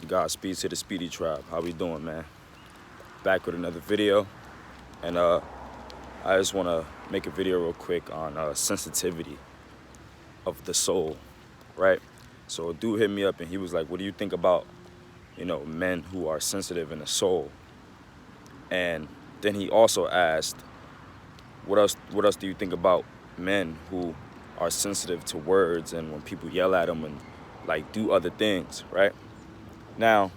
Godspeed to the Speedy Tribe. How we doing, man? Back with another video, and I just want to make a video real quick on sensitivity of the soul, right? So a dude hit me up and he was like, "What do you think about, men who are sensitive in the soul?" And then he also asked, "What else do you think about men who are sensitive to words and when people yell at them and like do other things, right?" Now,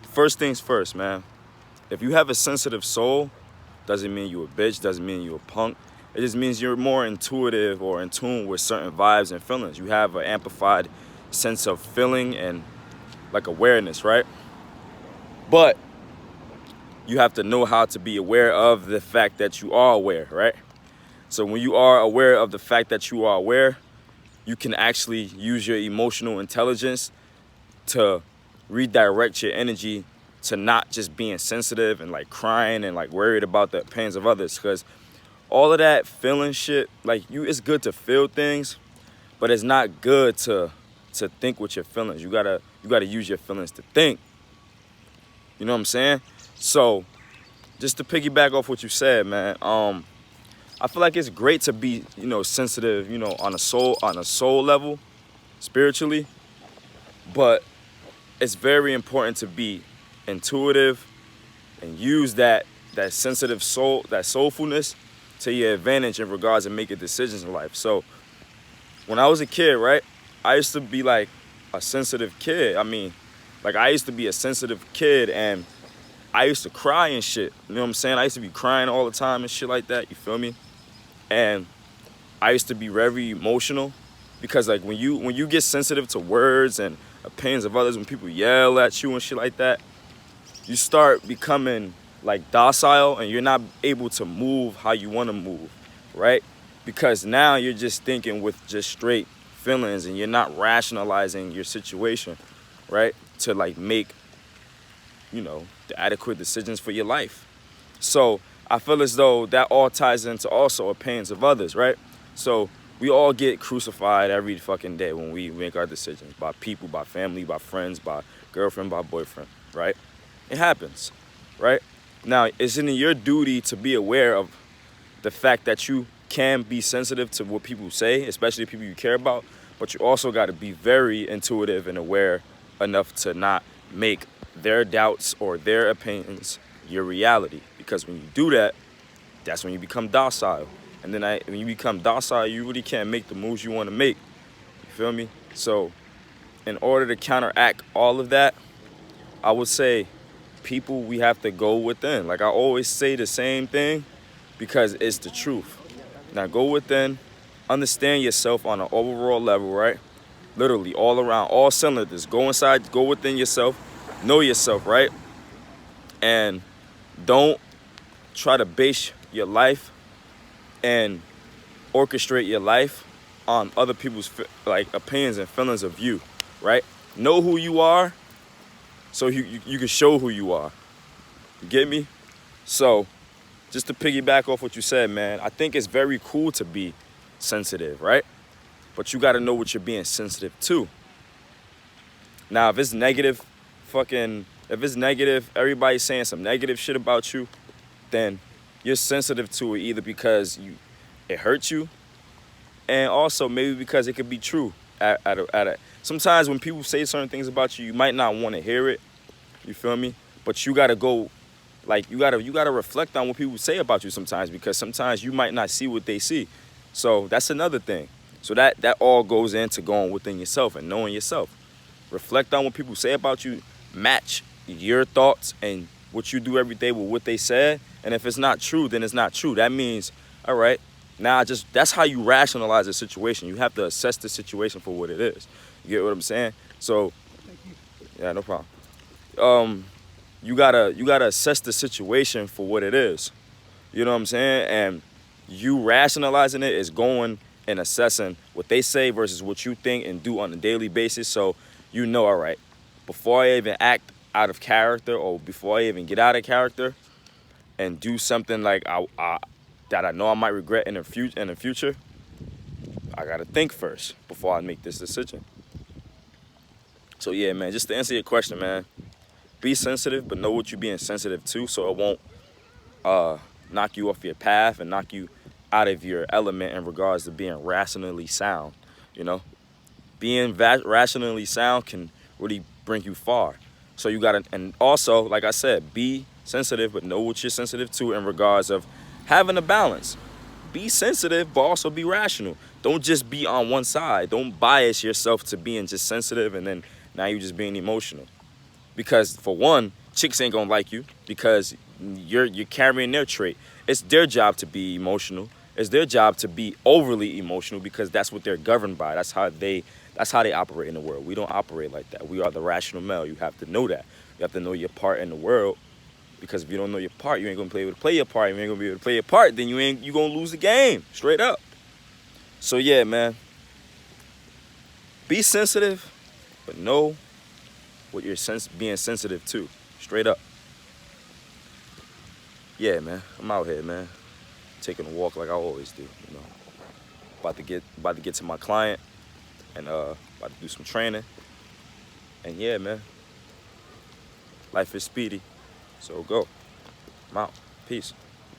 first things first, man. If you have a sensitive soul, doesn't mean you a bitch, doesn't mean you a punk. It just means you're more intuitive or in tune with certain vibes and feelings. You have an amplified sense of feeling and like awareness, right? But you have to know how to be aware of the fact that you are aware, right? So when you are aware of the fact that you are aware, you can actually use your emotional intelligence to redirect your energy to not just being sensitive and like crying and like worried about the pains of others. Because all of that feeling shit, like it's good to feel things, but it's not good to think with your feelings. You gotta use your feelings to think. You know what I'm saying? So just to piggyback off what you said, man, I feel like it's great to be, sensitive, on a soul level, spiritually, but it's very important to be intuitive and use that sensitive soul, that soulfulness to your advantage in regards to making decisions in life. So when I was a kid, right, I used to be like a sensitive kid. I used to be a sensitive kid and I used to cry and shit. You know what I'm saying? I used to be crying all the time and shit like that. You feel me? And I used to be very emotional because like when you get sensitive to words and opinions of others, when people yell at you and shit like that, you start becoming like docile and you're not able to move how you want to move, right? Because now you're just thinking with just straight feelings and you're not rationalizing your situation, right? To like make, the adequate decisions for your life. So I feel as though that all ties into also opinions of others, right? So we all get crucified every fucking day when we make our decisions by people, by family, by friends, by girlfriend, by boyfriend, right? It happens, right? Now, it's in your duty to be aware of the fact that you can be sensitive to what people say, especially people you care about, but you also got to be very intuitive and aware enough to not make their doubts or their opinions your reality. Because when you do that, that's when you become docile. And then when you become docile, you really can't make the moves you want to make. You feel me? So in order to counteract all of that, I would say we have to go within. Like I always say the same thing because it's the truth. Now go within, understand yourself on an overall level, right? Literally all around, all cylinders. Go inside, go within yourself, know yourself, right? And don't try to base your life and orchestrate your life on other people's like opinions and feelings of you, right? Know who you are so you can show who you are. You get me? So just to piggyback off what you said, man, I think it's very cool to be sensitive, right? But you got to know what you're being sensitive to. Now, if it's negative, everybody's saying some negative shit about you, then you're sensitive to it either because it hurts you, and also maybe because it could be true. Sometimes when people say certain things about you, you might not want to hear it. You feel me? But you gotta go, like you gotta reflect on what people say about you sometimes, because sometimes you might not see what they see. So that's another thing. So that all goes into going within yourself and knowing yourself. Reflect on what people say about you. Match your thoughts and what you do every day with what they said. And if it's not true, then it's not true. That means, all right, now that's how you rationalize a situation. You have to assess the situation for what it is. You get what I'm saying? So, yeah, no problem. You gotta assess the situation for what it is. You know what I'm saying? And you rationalizing it is going and assessing what they say versus what you think and do on a daily basis. So all right, before I even act out of character or before I even get out of character and do something like that I know I might regret in the future, I gotta think first before I make this decision. So yeah, man, just to answer your question, man, be sensitive, but know what you're being sensitive to, so it won't knock you off your path and knock you out of your element in regards to being rationally sound. You know, being rationally sound can really bring you far. So you gotta, and also, like I said, be sensitive, but know what you're sensitive to in regards of having a balance. Be sensitive, but also be rational. Don't just be on one side. Don't bias yourself to being just sensitive and then now you're just being emotional. Because for one, chicks ain't gonna like you because you're carrying their trait. It's their job to be emotional. It's their job to be overly emotional because that's what they're governed by. That's how they operate in the world. We don't operate like that. We are the rational male. You have to know that. You have to know your part in the world, because if you don't know your part, you ain't gonna be able to play your part. If you ain't gonna be able to play your part, then you gonna lose the game. Straight up. So yeah, man. Be sensitive, but know what you're being sensitive to. Straight up. Yeah, man. I'm out here, man. Taking a walk like I always do, you know. About to get to my client and about to do some training. And yeah, man. Life is speedy. So go. I'm out. Peace.